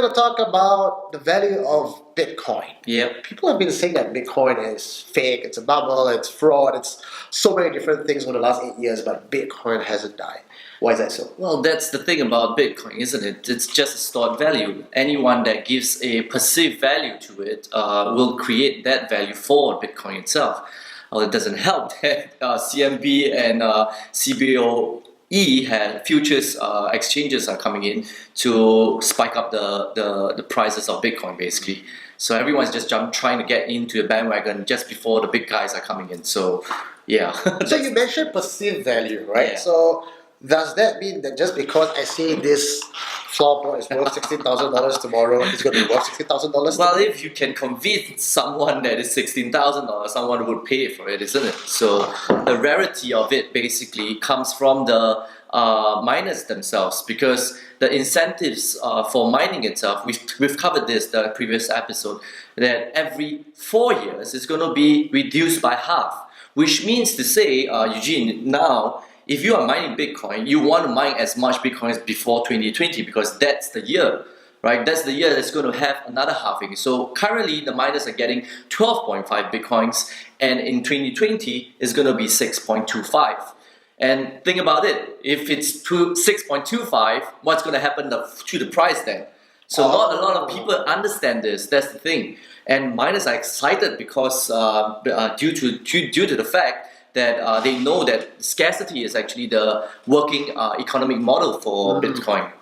going to talk about the value of Bitcoin. Yep. People have been saying that Bitcoin is fake, it's a bubble, it's fraud, it's so many different things over the last 8 years, but Bitcoin hasn't died. Why is that so? Well, that's the thing about Bitcoin, isn't it? It's just a stored value. Anyone that gives a perceived value to it will create that value for Bitcoin itself. Well, it doesn't help that CMB and CBOE had futures exchanges are coming in to spike up the prices of Bitcoin, basically. So everyone's just trying to get into the bandwagon just before the big guys are coming in. So, yeah. So you mentioned perceived value, right? Yeah. So does that mean that just because I say this floor pot is worth $16,000 tomorrow, it's going to be worth $16,000? Well, if you can convince someone that it's $16,000, someone would pay for it, isn't it? So the rarity of it basically comes from the miners themselves, because the incentives for mining itself, we've covered this the previous episode, that every 4 years it's going to be reduced by half, which means to say, Eugene, now if you are mining Bitcoin, you want to mine as much Bitcoin as before 2020 because that's the year, right? That's the year that's going to have another halving. So currently the miners are getting 12.5 Bitcoins, and in 2020 it's going to be 6.25. And think about it, if it's 6.25, what's going to happen to the price then? So not a lot of people understand this, that's the thing. And miners are excited because due to the fact that they know that scarcity is actually the working economic model for Bitcoin.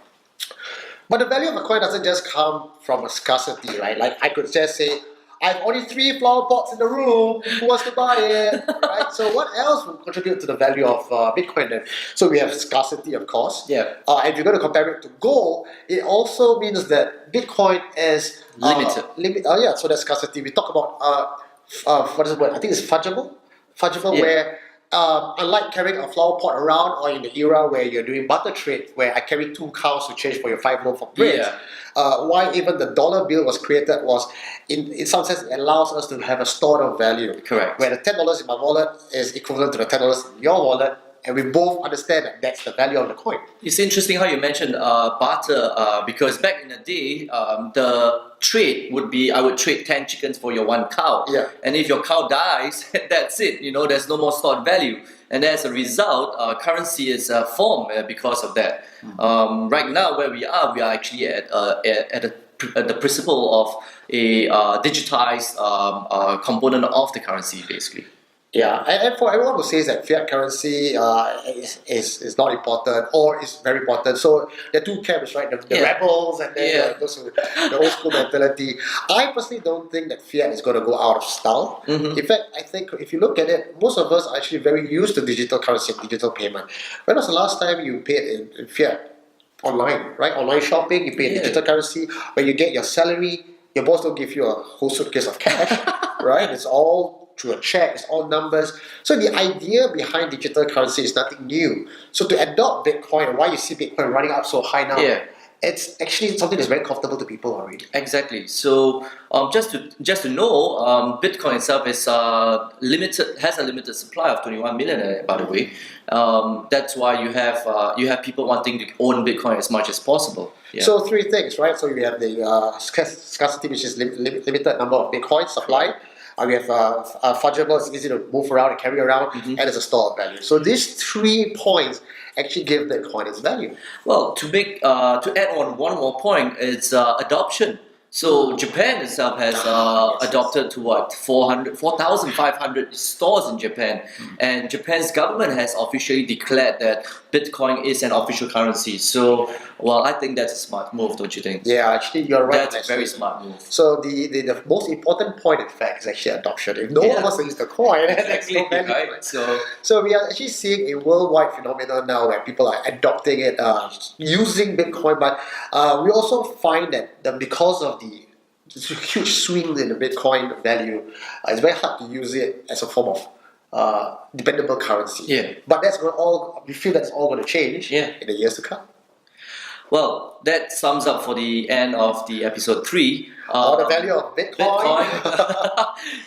But the value of a coin doesn't just come from a scarcity, right? Like I could just say, I have only 3 flower pots in the room, who wants to buy it, right? So what else will contribute to the value of Bitcoin then? So we have scarcity, of course. Yeah. And if you're going to compare it to gold, it also means that Bitcoin is limited. Yeah, so that's scarcity. We talk about, what is the word? I think it's fungible. Fungible, Yeah. where unlike carrying a flower pot around, or in the era where you're doing barter trade, where I carry 2 cows to change for your 5 loaf of bread, why even the dollar bill was created was, in some sense, it allows us to have a store of value. Correct. Where the $10 in my wallet is equivalent to the $10 in your wallet, and we both understand that that's the value of the coin. It's interesting how you mentioned barter, because back in the day, the trade would be, I would trade 10 chickens for your 1 cow. Yeah. And if your cow dies, that's it, there's no more stored value. And as a result, currency is formed because of that. Right now, where we are actually at the principle of a digitized component of the currency, basically. Yeah, and for everyone who says that fiat currency is not important or is very important, so there are 2 camps, right? The rebels and then those who, the old school mentality. I personally don't think that fiat is going to go out of style. In fact, I think if you look at it, most of us are actually very used to digital currency and digital payment. When was the last time you paid in fiat? Online, right? Online shopping, you pay in digital currency. When you get your salary, your boss don't give you a whole suitcase of cash, right? It's all through a check, it's all numbers. So the idea behind digital currency is nothing new. So to adopt Bitcoin, why you see Bitcoin running up so high now, it's actually something that's very comfortable to people already. Exactly. So just to know, Bitcoin itself is has a limited supply of 21 million. By the way, that's why you have people wanting to own Bitcoin as much as possible. Yeah. So 3 things, right? So we have the scarcity, which is limited number of Bitcoin supply. We have fungible, it's easy to move around and carry around, and it's a store of value. So these 3 points actually give Bitcoin its value. Well, to add on one more point, it's adoption. So Japan itself has adopted to 4,500 stores in Japan, and Japan's government has officially declared that Bitcoin is an official currency. So, well, I think that's a smart move, don't you think? Yeah, actually, you're right. That's a very smart move. So the most important point, in fact, is actually adoption. If no one wants to use the coin, exactly, no value, right? So we are actually seeing a worldwide phenomenon now where people are adopting it, using Bitcoin, but we also find that because of the huge swings in the Bitcoin value, it's very hard to use it as a form of dependable currency. Yeah. But we feel that's all going to change in the years to come. Well, that sums up for the end of the episode 3. Or the value of Bitcoin.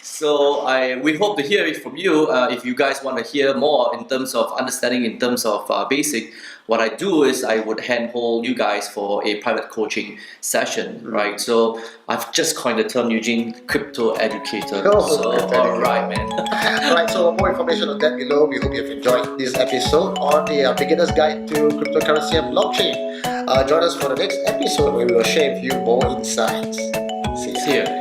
So we hope to hear it from you. If you guys want to hear more in terms of understanding, in terms of basic, what I do is I would handhold you guys for a private coaching session, right? So I've just coined the term, Eugene, crypto educator. All right, man. Alright, so more information on that below. We hope you've enjoyed this episode on the Beginner's Guide to Cryptocurrency and Blockchain. Join us for the next episode where we will share with you more insights. See ya.